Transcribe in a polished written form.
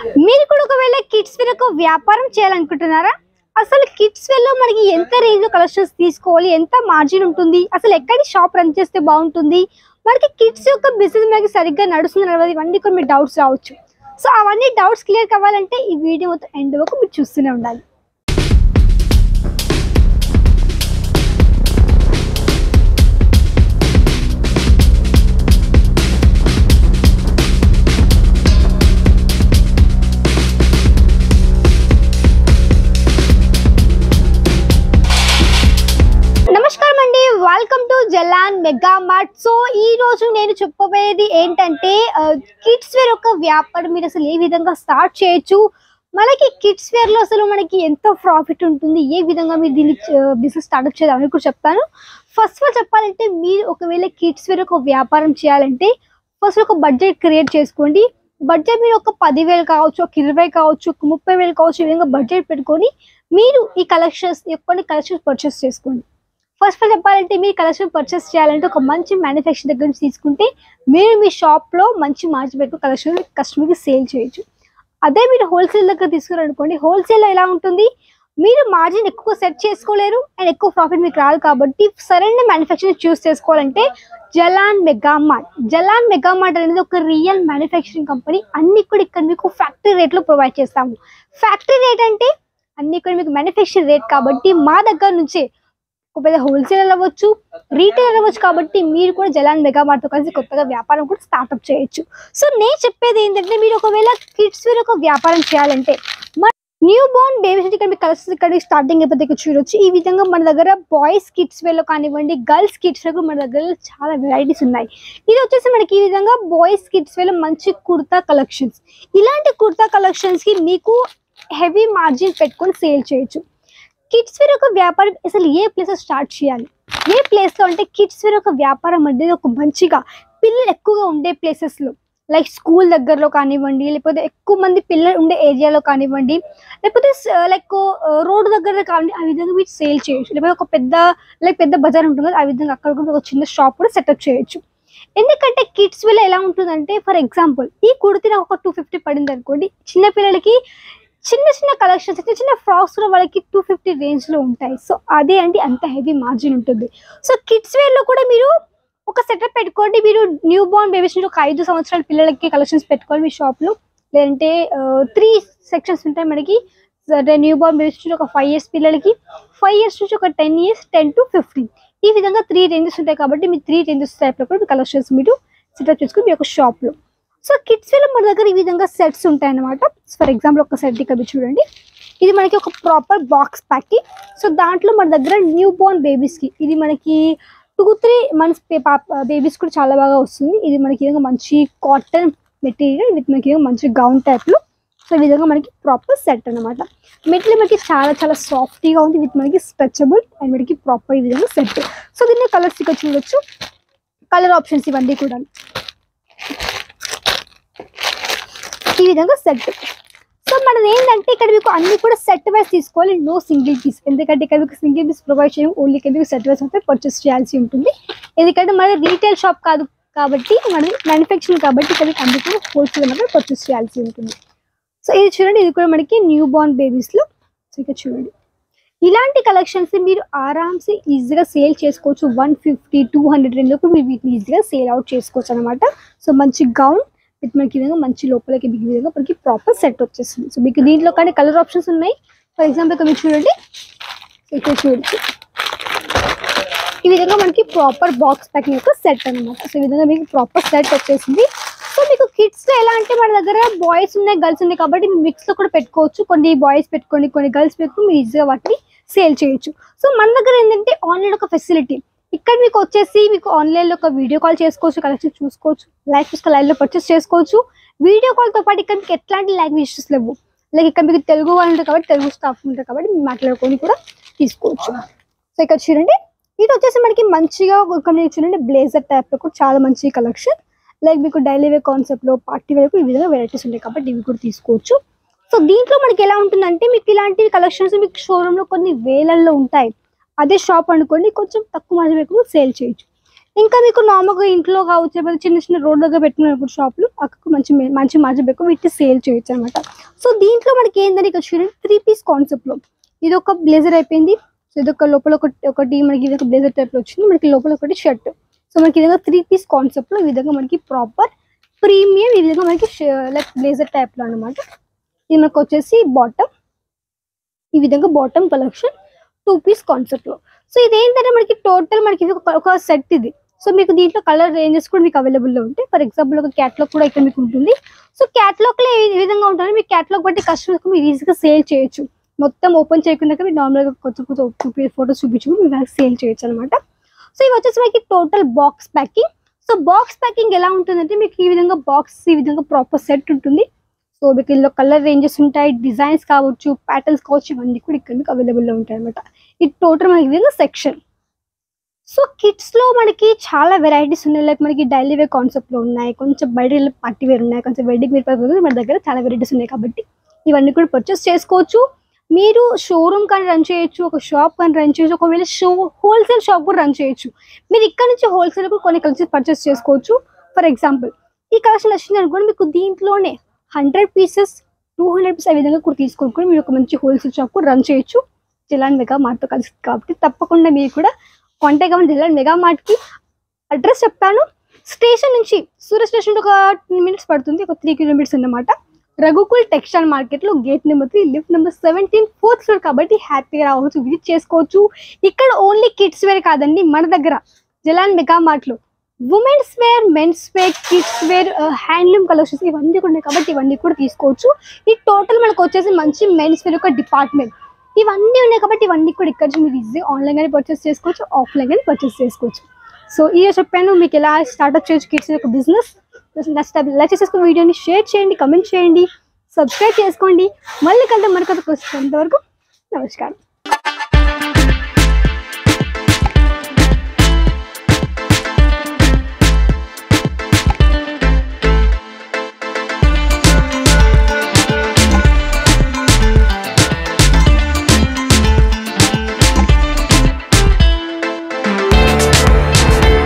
మీరు కూడా ఒకవేళ కిడ్స్ వేర్ ఒక వ్యాపారం చేయాలనుకుంటున్నారా? అసలు కిడ్స్ వేర్ లో మనకి ఎంత రేంజ్ లో కలెక్షన్స్ తీసుకోవాలి, ఎంత మార్జిన్ ఉంటుంది, అసలు ఎక్కడి షాప్ రన్ చేస్తే బాగుంటుంది, మనకి కిడ్స్ యొక్క బిజినెస్ మనకి సరిగ్గా నడుస్తుంది నడవదు, ఇవన్నీ కూడా మీరు డౌట్స్ రావచ్చు. సో అవన్నీ డౌట్స్ క్లియర్ కావాలంటే ఈ వీడియో మొత్తం ఎండ్ వరకు మీరు చూస్తూనే ఉండాలి. Welcome to Jalan mega mart. So ఈ రోజు నేను చెప్పబోయేది ఏంటంటే కిడ్స్ వేర్ ఒక వ్యాపారం మీరు అసలు ఏ విధంగా స్టార్ట్ చేయొచ్చు, మనకి కిడ్స్ వేర్ లో అసలు మనకి ఎంత ప్రాఫిట్ ఉంటుంది, ఏ విధంగా మీరు దీన్ని బిజినెస్ స్టార్ట్అప్ చేయాలని కూడా చెప్తాను. ఫస్ట్ ఆఫ్ ఆల్ చెప్పాలంటే మీరు ఒకవేళ కిడ్స్ వేర్ ఒక వ్యాపారం చేయాలంటే ఫస్ట్ ఒక బడ్జెట్ క్రియేట్ చేసుకోండి. బడ్జెట్ మీరు ఒక 10,000 కావచ్చు, ఒక 20 కావచ్చు, ఒక 30,000 కావచ్చు, ఈ విధంగా బడ్జెట్ పెట్టుకొని మీరు ఈ కొన్ని కలెక్షన్స్ పర్చేస్ చేసుకోండి. ఫస్ట్ ఆఫ్ ఆల్ చెప్పాలంటే మీరు కలెక్షన్ పర్చేస్ చేయాలంటే ఒక మంచి మ్యానుఫ్యాక్చర్ దగ్గర నుంచి తీసుకుంటే మీరు మీ షాప్లో మంచి మార్జిన్ పెట్టుకుని కలెక్షన్ కస్టమర్కి సేల్ చేయొచ్చు. అదే మీరు హోల్సేల్ దగ్గర తీసుకున్నారనుకోండి, హోల్సేల్లో ఎలా ఉంటుంది, మీరు మార్జిన్ ఎక్కువ సెట్ చేసుకోలేరు అండ్ ఎక్కువ ప్రాఫిట్ మీకు రాదు. కాబట్టి సరైన మ్యానుఫ్యాక్చరింగ్ చూస్ చేసుకోవాలంటే జలాన్ మెగా మార్ట్ అనేది ఒక రియల్ మ్యానుఫ్యాక్చరింగ్ కంపెనీ. అన్ని కూడా ఇక్కడ మీకు ఫ్యాక్టరీ రేట్లో ప్రొవైడ్ చేస్తాము. ఫ్యాక్టరీ రేట్ అంటే అన్ని ఇక్కడ మీకు మ్యానుఫ్యాక్చరింగ్ రేట్ కాబట్టి మా దగ్గర నుంచే ఒక పెద్ద హోల్సేల్ అవ్వచ్చు, రీటైల్ అవ్వచ్చు. కాబట్టి మీరు కూడా జలాన్ మెగా మార్ట్తో కలిసి కొత్తగా వ్యాపారం కూడా స్టార్ట్అప్ చేయొచ్చు. సో నేను చెప్పేది ఏంటంటే మీరు ఒకవేళ కిడ్స్ వేర్ ఒక వ్యాపారం చేయాలంటే న్యూ బోర్న్ బేబీస్ ఇక్కడ మీకు కలెక్షన్స్ ఇక్కడ స్టార్టింగ్ అయిపోతే ఇక్కడ చూడొచ్చు. ఈ విధంగా మన దగ్గర బాయ్స్ కిడ్స్ వేర్లో కానివ్వండి, గర్ల్స్ కిడ్స్ వేర్ మన దగ్గర చాలా వెరైటీస్ ఉన్నాయి. ఇది వచ్చేసి మనకి ఈ విధంగా బాయ్స్ కిడ్స్ వేర్లో మంచి కుర్తా కలెక్షన్స్. ఇలాంటి కుర్తా కలెక్షన్స్కి మీకు హెవీ మార్జిన్ పెట్టుకొని సేల్ చేయొచ్చు. కిడ్స్ వేర్ ఒక వ్యాపారం అసలు ఏ ప్లేస్ స్టార్ట్ చేయాలి, ఏ ప్లేస్లో అంటే కిడ్స్ వేర్ ఒక వ్యాపారం అనేది ఒక మంచిగా పిల్లలు ఎక్కువగా ఉండే ప్లేసెస్లో లైక్ స్కూల్ దగ్గరలో కానివ్వండి, లేకపోతే ఎక్కువ మంది పిల్లలు ఉండే ఏరియాలో కానివ్వండి, లేకపోతే లైక్ రోడ్డు దగ్గర కానివ్వండి, ఆ విధంగా మీరు సేల్ చేయొచ్చు. లేకపోతే ఒక పెద్ద బజార్ ఉంటుంది కదా, ఆ విధంగా అక్కడ కూడా ఒక చిన్న షాప్ కూడా సెటప్ చేయొచ్చు. ఎందుకంటే కిడ్స్ వేర్ ఎలా ఉంటుందంటే ఫర్ ఎగ్జాంపుల్ ఈ కుర్తీ నాకు ఒక 250 పడింది అనుకోండి, చిన్నపిల్లలకి చిన్న కలెక్షన్స్ అయితే చిన్న ఫ్రాక్స్ కూడా వాళ్ళకి 250 రేంజ్లో ఉంటాయి. సో అదే అండి అంత హెవీ మార్జిన్ ఉంటుంది. సో కిడ్స్ వేర్లో కూడా మీరు ఒక సెటప్ పెట్టుకోండి. మీరు న్యూ బోర్న్ బేబీస్ నుంచి ఒక 5 సంవత్సరాల పిల్లలకి కలెక్షన్స్ పెట్టుకోండి మీ షాప్లో. లేదంటే 3 సెక్షన్స్ ఉంటాయి మనకి. న్యూ బోర్న్ బేబీస్ నుంచి ఒక 5 years పిల్లలకి, 5 years నుంచి ఒక 10 years, 10 to 15 ఈ విధంగా 3 రేంజెస్ ఉంటాయి. కాబట్టి మీ 3 రేంజెస్ టైప్లో కూడా కలెక్షన్స్ మీరు సెటప్ చేసుకుని మీ యొక్క షాప్లో. సో కిడ్స్ వేర్లో మన దగ్గర ఈ విధంగా సెట్స్ ఉంటాయి అన్నమాట. ఫర్ ఎగ్జాంపుల్ ఒక సెట్ ఇక్కడ చూడండి, ఇది మనకి ఒక ప్రాపర్ బాక్స్ ప్యాకింగ్. సో దాంట్లో మన దగ్గర న్యూ బోర్న్ బేబీస్కి ఇది మనకి 2-3 months బేబీస్ కూడా చాలా బాగా వస్తుంది. ఇది మనకి మంచి కాటన్ మెటీరియల్ విత్ మనకి మంచి గౌన్ టైప్లో. సో ఈ విధంగా మనకి ప్రాపర్ సెట్ అనమాట. మెటీరియల్ మనకి చాలా సాఫ్ట్గా ఉంది విత్ మనకి స్ట్రెచబుల్ అండ్ మనకి ప్రాపర్ ఈ విధంగా సెట్. సో దీన్ని కలర్స్ ఇక్కడ చూడొచ్చు, కలర్ ఆప్షన్స్ ఇవన్నీ కూడా ఈ విధంగా సెట్. సో మనది ఏంటంటే ఇక్కడ మీకు అన్ని కూడా సెట్ వైస్ తీసుకోవాలి, నో సింగిల్ పీస్. ఎందుకంటే ఇక్కడ మీకు సింగిల్ పీస్ ప్రొవైడ్ చేయడం, ఓన్లీ ఇక్కడ మీకు సెట్ వైస్ అయితే పర్చేస్ చేయాల్సి ఉంటుంది. ఎందుకంటే మనది రీటైల్ షాప్ కాదు కాబట్టి, మనది మ్యానుఫ్యాక్చరింగ్ కాబట్టి ఇక్కడ మీకు అన్ని కూడా హోల్సేల్ అనేది పర్చేస్ చేయాల్సి ఉంటుంది. సో ఇది చూడండి, ఇది కూడా మనకి న్యూ బోర్న్ బేబీస్లో. సో ఇక్కడ చూడండి, ఇలాంటి కలెక్షన్స్ మీరు ఆరామ్సే ఈజీగా సేల్ చేసుకోవచ్చు. 150-200 రేంజ్లో కూడా మీరు వీటిని ఈజీగా సేల్ అవుట్ చేసుకోవచ్చు అనమాట. సో మంచి గౌన్ విత్ మనకి విధంగా మంచి లోపలికి బిగ్ విధంగా మనకి ప్రాపర్ సెట్ వచ్చేస్తుంది. సో మీకు దీంట్లో కానీ కలర్ ఆప్షన్స్ ఉన్నాయి. ఫర్ ఎగ్జాంపుల్ ఇక్కడ మీరు చూడండి, ఇక్కడ చూడొచ్చు ఈ విధంగా మనకి ప్రాపర్ బాక్స్ ప్యాకింగ్ యొక్క సెట్ అనమాట. సో ఈ విధంగా మీకు ప్రాపర్ సెట్ వచ్చేసింది. సో మీకు కిడ్స్లో ఎలా అంటే మన దగ్గర బాయ్స్ ఉన్నాయి, గర్ల్స్ ఉన్నాయి కాబట్టి మీరు మిక్స్లో కూడా పెట్టుకోవచ్చు. కొన్ని బాయ్స్ పెట్టుకోండి, కొన్ని గర్ల్స్ పెట్టుకుని మీరు ఈజీగా వాటిని సేల్ చేయొచ్చు. సో మన దగ్గర ఏంటంటే ఆన్లైన్ ఒక ఫెసిలిటీ, ఇక్కడ మీకు వచ్చేసి మీకు ఆన్లైన్లో ఒక వీడియో కాల్ చేసుకోవచ్చు, కలెక్షన్ చూసుకోవచ్చు, లైవ్లో పర్చేస్ చేసుకోవచ్చు. వీడియో కాల్తో పాటు ఇక్కడ మీకు ఎట్లాంటి లాంగ్వేజెస్ లేవు, లైక్ ఇక్కడ మీకు తెలుగు వాళ్ళు ఉంటారు కాబట్టి తెలుగు స్టాఫ్ ఉంటారు కాబట్టి మీరు మాట్లాడుకొని కూడా తీసుకోవచ్చు. సో ఇక్కడ చూడండి, ఇది వచ్చేసి మనకి మంచిగా చూడండి బ్లేజర్ టైప్లో కూడా చాలా మంచి కలెక్షన్. లైక్ మీకు డైలీ వేర్ కాన్సెప్ట్లో, పార్టీ వేర్ ఈ విధంగా వెరైటీస్ ఉంటాయి కాబట్టి ఇవి కూడా తీసుకోవచ్చు. సో దీంట్లో మనకి ఎలా ఉంటుందంటే మీకు ఇలాంటి కలెక్షన్స్ మీకు షోరూంలో కొన్ని వేలల్లో ఉంటాయి. అదే షాప్ అనుకోండి కొంచెం తక్కువ మంది సేల్ చేయొచ్చు. ఇంకా మీకు నార్మల్గా ఇంట్లో కావచ్చు, లేకపోతే చిన్న చిన్న రోడ్ దగ్గర పెట్టినప్పుడు షాప్లు అక్కకు మంచి మంచి మార్జిన్ పెట్టుకుని వీటిని సేల్ చేయొచ్చు అనమాట. సో దీంట్లో మనకి ఏంటంటే ఇక్కడ చూడండి 3 పీస్ కాన్సెప్ట్లో ఇది ఒక బ్లేజర్ అయిపోయింది. సో ఇది ఒక లోపల ఒకటి మనకి ఇది ఒక బ్లేజర్ టైప్లో వచ్చింది, మనకి లోపల ఒకటి షర్ట్. సో మనకి ఈ విధంగా 3 పీస్ కాన్సెప్ట్లో ఈ విధంగా మనకి ప్రాపర్ ప్రీమియం ఈ విధంగా మనకి లైక్ బ్లేజర్ టైప్లో అనమాట. ఇది మనకు వచ్చేసి బాటమ్, ఈ విధంగా బాటమ్ కలెక్షన్ 2 పీస్ కాన్సెప్ట్లో. సో ఇదేంటంటే మనకి టోటల్ మనకి ఇది ఒక సెట్ ఇది. సో మీకు దీంట్లో కలర్ రేంజెస్ కూడా మీకు అవైలబుల్లో ఉంటాయి. ఫర్ ఎగ్జాంపుల్ ఒక క్యాటలాగ్ కూడా ఇక్కడ మీకు ఉంటుంది. సో క్యాటలాగ్లో ఏ విధంగా ఉంటుంది, మీకు క్యాటలాగ్ బట్టి కస్టమర్స్కి మీరు ఈజీగా సేల్ చేయొచ్చు. మొత్తం ఓపెన్ చేయకుండా మీరు నార్మల్గా కొత్త ఫోటోస్ చూపించుకుని మీరు సేల్ చేయొచ్చు అనమాట. సో ఇవి వచ్చేసి మనకి total box packing. So box packing ఎలా ఉంటుందంటే మీకు ఈ విధంగా బాక్స్ ఈ విధంగా ప్రాపర్ సెట్ ఉంటుంది. సో మీకు ఇందులో కలర్ రేంజెస్ ఉంటాయి, డిజైన్స్ కావచ్చు, ప్యాటర్న్స్ కావచ్చు, ఇవన్నీ కూడా ఇక్కడ మీకు అవైలబుల్లో ఉంటాయి అనమాట. ఇది టోటల్ మనకి విధంగా సెక్షన్. సో కిడ్స్లో మనకి చాలా వెరైటీస్ ఉన్నాయి. లైక్ మనకి డైలీ వేర్ కాన్సెప్ట్లో ఉన్నాయి, కొంచెం బయట పార్టీ వేర్ ఉన్నాయి, కొంచెం వెడ్డింగ్ వేర్ మన దగ్గర చాలా వెరైటీస్ ఉన్నాయి. కాబట్టి ఇవన్నీ కూడా పర్చేస్ చేసుకోవచ్చు. మీరు షోరూమ్ కానీ రన్ చేయొచ్చు, ఒక షాప్ కానీ రన్ చేయొచ్చు, ఒకవేళ హోల్సేల్ షాప్ కూడా రన్ చేయొచ్చు. మీరు ఇక్కడ నుంచి హోల్సేల్ కూడా కొన్ని కలెక్షన్ పర్చేస్ చేసుకోవచ్చు. ఫర్ ఎగ్జాంపుల్ ఈ కలెక్షన్ వచ్చింది అనుకోండి, మీకు దీంట్లోనే 100 పీసెస్ 200 పీసెస్ ఆ విధంగా కూడా తీసుకొని మీరు ఒక మంచి హోల్సేల్ షాప్ కూడా రన్ చేయొచ్చు జిలాన్ మెగా మార్ట్తో కలిసి. కాబట్టి తప్పకుండా మీరు కూడా కాంటాక్ట్ అవ్వండి జిలాన్ మెగా మార్ట్కి. అడ్రస్ చెప్తాను, స్టేషన్ నుంచి సూర్య స్టేషన్ ఒక 10 minutes పడుతుంది, ఒక 3 kilometers అన్నమాట. రఘుకుల్ టెక్స్టైల్ మార్కెట్లో gate number 3 lift number 17 4th floor. కాబట్టి హ్యాపీగా రావచ్చు, విజిట్ చేసుకోవచ్చు. ఇక్కడ ఓన్లీ కిడ్స్ వేర్ కాదండి, మన దగ్గర జిలాన్ మెగా మార్ట్లో women's wear, men's wear, kids wear, handloom collections ఇవన్నీ కూడా ఉన్నాయి. కాబట్టి ఇవన్నీ కూడా తీసుకోవచ్చు. ఈ టోటల్ మనకు వచ్చేసి మంచి మెన్స్ వేర్ ఒక డిపార్ట్మెంట్ ఇవన్నీ ఉన్నాయి. కాబట్టి ఇవన్నీ కూడా ఇక్కడ నుంచి మీరు ఈజీ ఆన్లైన్ గానే పర్చేస్ చేసుకోవచ్చు, ఆఫ్లైన్ గానే పర్చేస్ చేసుకోవచ్చు. సో ఈ చెప్పాను మీకు ఎలా స్టార్ట్అప్ చేయొచ్చు కిడ్స్ యొక్క బిజినెస్. లైక్ చేసేసుకుని వీడియోని షేర్ చేయండి, కమెంట్ చేయండి, సబ్స్క్రైబ్ చేసుకోండి. మళ్ళీ కలిద్దాం మరొక వరకు. నమస్కారం.